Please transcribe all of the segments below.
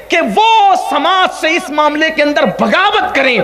کہ وہ سماج سے اس معاملے کے اندر بغاوت کریں.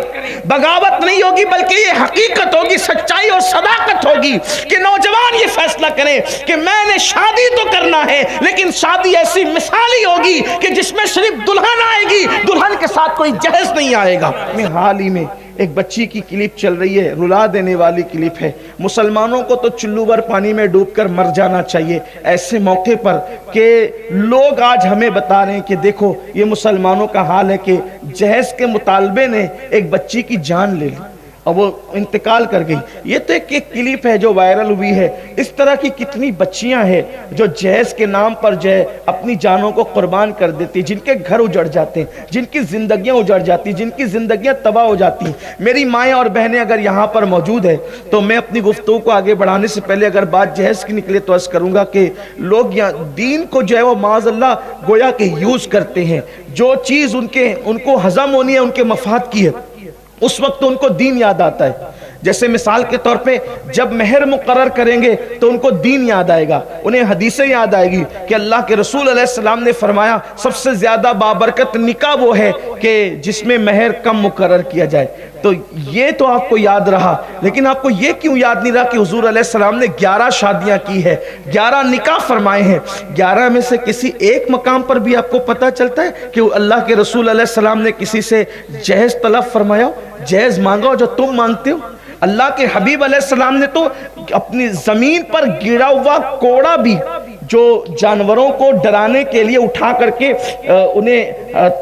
بغاوت نہیں ہوگی بلکہ یہ حقیقت ہوگی, سچائی اور صداقت ہوگی کہ نوجوان یہ فیصلہ کریں کہ میں نے شادی تو کرنا ہے, لیکن شادی ایسی مثالی ہوگی کہ جس میں صرف دلہن آئے گی, دلہن کے ساتھ کوئی جہیز نہیں آئے گا. حال ہی میں ایک بچی کی کلپ چل رہی ہے, رلا دینے والی کلپ ہے. مسلمانوں کو تو چلو بھر پانی میں ڈوب کر مر جانا چاہیے ایسے موقع پر کہ لوگ آج ہمیں بتا رہے ہیں کہ دیکھو یہ مسلمانوں کا حال ہے کہ جہیز کے مطالبے نے ایک بچی کی جان لے لی اور وہ انتقال کر گئی. یہ تو ایک کلپ ہے جو وائرل ہوئی ہے. اس طرح کی کتنی بچیاں ہیں جو جہیز کے نام پر جو ہے اپنی جانوں کو قربان کر دیتی, جن کے گھر اجڑ جاتے ہیں, جن کی زندگیاں اجڑ جاتی, جن کی زندگیاں تباہ ہو جاتی ہیں. میری مائیں اور بہنیں اگر یہاں پر موجود ہیں تو میں اپنی گفتگو کو آگے بڑھانے سے پہلے اگر بات جہیز کی نکلے تو عرض کروں گا کہ لوگ یہاں دین کو جو ہے وہ معاذ اللہ گویا کہ یوز کرتے ہیں. جو چیز ان کو ہضم ہونی ہے ان کے مفاد کی ہے, اس وقت ان کو دین یاد آتا ہے. جیسے مثال کے طور پہ جب مہر مقرر کریں گے تو ان کو دین یاد آئے گا, انہیں حدیثیں یاد آئے گی کہ اللہ کے رسول علیہ السلام نے فرمایا سب سے زیادہ بابرکت نکاح وہ ہے کہ جس میں مہر کم مقرر کیا جائے. تو یہ تو آپ کو یاد رہا, لیکن آپ کو یہ کیوں یاد نہیں رہا کہ حضور علیہ السلام نے 11 شادیاں کی ہے, 11 نکاح فرمائے ہیں. 11 میں سے کسی ایک مقام پر بھی آپ کو پتہ چلتا ہے کہ اللہ کے رسول علیہ السلام نے کسی سے جہیز طلب فرمایا ہو, جہیز مانگا ہو جو تم مانگتے ہو؟ اللہ کے حبیب علیہ السلام نے تو اپنی زمین پر گرا ہوا کوڑا بھی جو جانوروں کو ڈرانے کے لیے اٹھا کر کے انہیں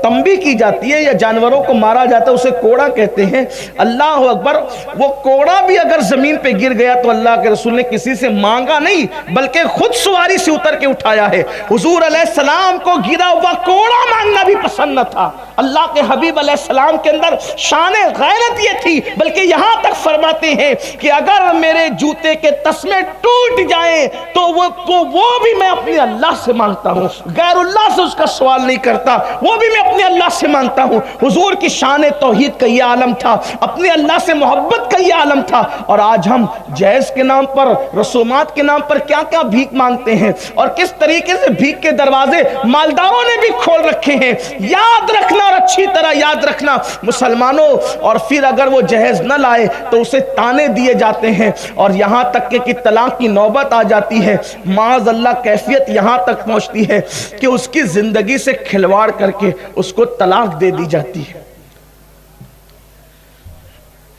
تنبیہ کی جاتی ہے یا جانوروں کو مارا جاتا ہے, اسے کوڑا کہتے ہیں. اللہ اکبر, وہ کوڑا بھی اگر زمین پہ گر گیا تو اللہ کے رسول نے کسی سے مانگا نہیں بلکہ خود سواری سے اتر کے اٹھایا ہے. حضور علیہ السلام کو گرا ہوا کوڑا مانگنا بھی پسند نہ تھا. اللہ کے حبیب علیہ السلام کے اندر شان غیرت یہ تھی, بلکہ یہاں تک فرماتے ہیں کہ اگر میرے جوتے کے تسمے ٹوٹ جائیں تو وہ بھی میں اپنے اللہ سے مانگتا ہوں, غیر اللہ سے اس کا سوال نہیں کرتا, وہ بھی میں اپنے اللہ سے مانگتا ہوں. حضور کی شان توحید کا یہ عالم تھا, اپنے اللہ سے محبت کا یہ عالم تھا. اور آج ہم جہیز کے نام پر, رسومات کے نام پر کیا کیا بھیک مانگتے ہیں اور کس طریقے سے بھیک کے دروازے مالداروں نے بھی کھول رکھے ہیں. یاد رکھنا اور اچھی طرح یاد رکھنا مسلمانوں, اور پھر اگر وہ جہیز نہ لائے تو اسے تانے دیے جاتے ہیں اور یہاں تک کہ طلاق کی نوبت آ جاتی ہے. معاذ اللہ کیفیت یہاں تک پہنچتی ہے کہ اس کی زندگی سے کھلواڑ کر کے اس کو طلاق دے دی جاتی ہے.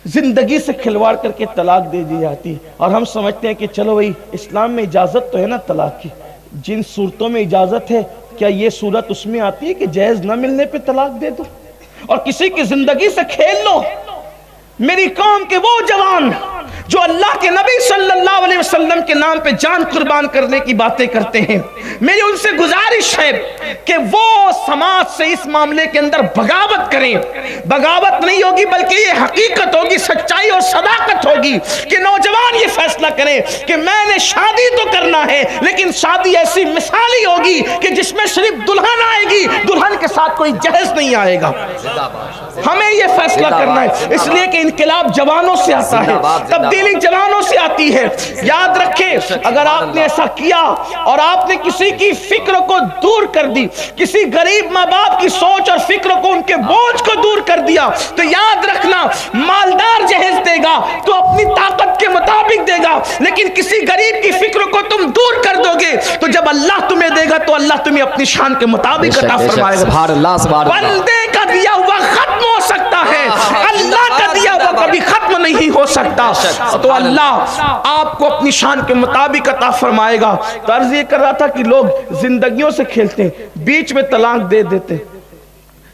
زندگی سے کھلواڑ کر کے طلاق دے دی جاتی ہے اور ہم سمجھتے ہیں کہ چلو بھائی اسلام میں اجازت تو ہے نا طلاق کی. جن صورتوں میں اجازت ہے کیا یہ صورت اس میں آتی ہے کہ جہیز نہ ملنے پہ طلاق دے دو اور کسی کی زندگی سے کھیل لو؟ میری قوم کے وہ جوان جو اللہ کے نبی صلی اللہ علیہ وسلم کے نام پہ جان قربان کرنے کی باتیں کرتے ہیں, میری ان سے گزارش ہے کہ وہ سماج سے اس معاملے کے اندر بغاوت کریں. بغاوت نہیں ہوگی بلکہ یہ حقیقت ہوگی, سچائی اور صداقت ہوگی کہ نوجوان یہ فیصلہ کریں کہ میں نے شادی تو کرنا ہے, لیکن شادی ایسی مثالی ہوگی کہ جس میں صرف دلہن آئے گی, دلہن کے ساتھ کوئی جہیز نہیں آئے گا. ہمیں یہ فیصلہ کرنا ہے, اس لیے کہ انقلاب جوانوں سے آتا ہے, تبدیلی جوانوں سے آتی ہے. یاد رکھیں اگر آپ نے ایسا کیا اور آپ نے کسی کی فکر کو دور کر دی, کسی غریب ماں باپ کی سوچ اور فکر کو, ان کے بوجھ کو دور کر دیا, تو یاد رکھنا مالدار جہیز دے گا تو اپنی طاقت کے مطابق دے گا, لیکن کسی غریب کی فکر کو تم دور کر دو گے تو جب اللہ تمہیں دے گا تو اللہ تمہیں اپنی شان کے مطابق عطا فرمائے گا. بندے کا دیا ہوا ختم ہو سکتا ہے, اللہ کا دیا ہوا کبھی ختم نہیں ہو سکتا. تو اللہ آپ کو اپنی شان کے مطابق عطا فرمائے گا. تو عرض یہ کر رہا تھا کہ لوگ زندگیوں سے کھیلتے ہیں, بیچ میں طلاق دے دیتے,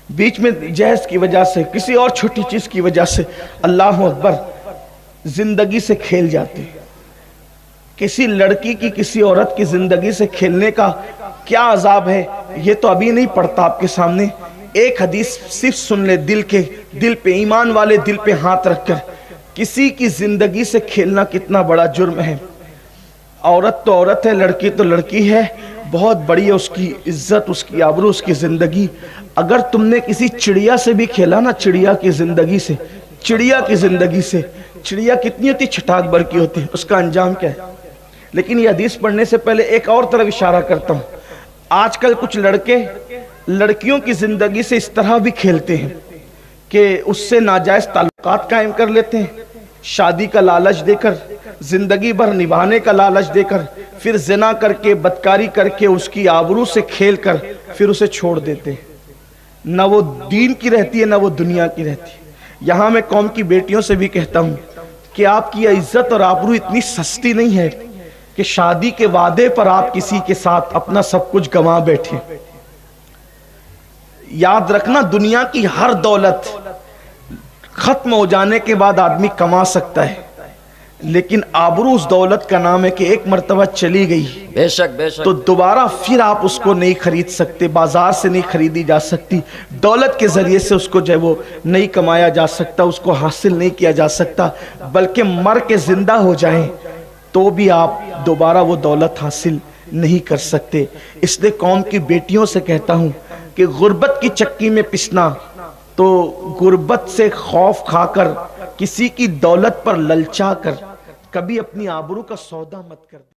بیچ میں جہیز کی وجہ سے, کسی اور چھوٹی چیز کی وجہ سے, اللہ اکبر, زندگی سے کھیل جاتے. کسی لڑکی کی کسی عورت کی زندگی سے کھیلنے کا کیا عذاب ہے یہ تو ابھی نہیں پڑھتا آپ کے سامنے. ایک حدیث صرف سن لے, دل پہ ایمان والے دل پہ ہاتھ رکھ کر, کسی کی زندگی سے کھیلنا کتنا بڑا جرم ہے. عورت تو عورت ہے, لڑکی تو لڑکی ہے, بہت بڑی ہے اس کی عزت, اس کی آبرو, اس کی زندگی. اگر تم نے کسی چڑیا سے بھی کھیلا نا, چڑیا کی زندگی سے, چڑیا کی زندگی سے, چڑیا کتنی ہوتی, چھٹاک بھر کی ہوتی, اس کا انجام کیا ہے. لیکن یہ حدیث پڑھنے سے پہلے ایک اور طرف اشارہ کرتا ہوں. آج کل کچھ لڑکے لڑکیوں کی زندگی سے اس طرح بھی کھیلتے ہیں کہ اس سے ناجائز تعلقات قائم کر لیتے ہیں، شادی کا لالچ دے کر، زندگی بھر نبھانے کا لالچ دے کر، پھر زنا کر کے بدکاری کر کے اس کی آبرو سے کھیل کر پھر اسے چھوڑ دیتے ہیں۔ نہ وہ دین کی رہتی ہے نہ وہ دنیا کی رہتی ہے۔ یہاں میں قوم کی بیٹیوں سے بھی کہتا ہوں کہ آپ کی عزت اور آبرو اتنی سستی نہیں ہے کہ شادی کے وعدے پر آپ کسی کے ساتھ اپنا سب کچھ گنوا بیٹھے۔ یاد رکھنا، دنیا کی ہر دولت ختم ہو جانے کے بعد آدمی کما سکتا ہے، لیکن آبرو اس دولت کا نام ہے کہ ایک مرتبہ چلی گئی بے شک بے شک تو دوبارہ پھر آپ اس کو نہیں خرید سکتے، بازار سے نہیں خریدی جا سکتی، دولت کے ذریعے سے اس کو جو ہے وہ نہیں کمایا جا سکتا، اس کو حاصل نہیں کیا جا سکتا، بلکہ مر کے زندہ ہو جائیں تو بھی آپ دوبارہ وہ دولت حاصل نہیں کر سکتے۔ اس لیے قوم کی بیٹیوں سے کہتا ہوں کہ غربت کی چکی میں پسنا تو غربت سے خوف کھا کر، کسی کی دولت پر للچا کر کبھی اپنی آبرو کا سودا مت کر۔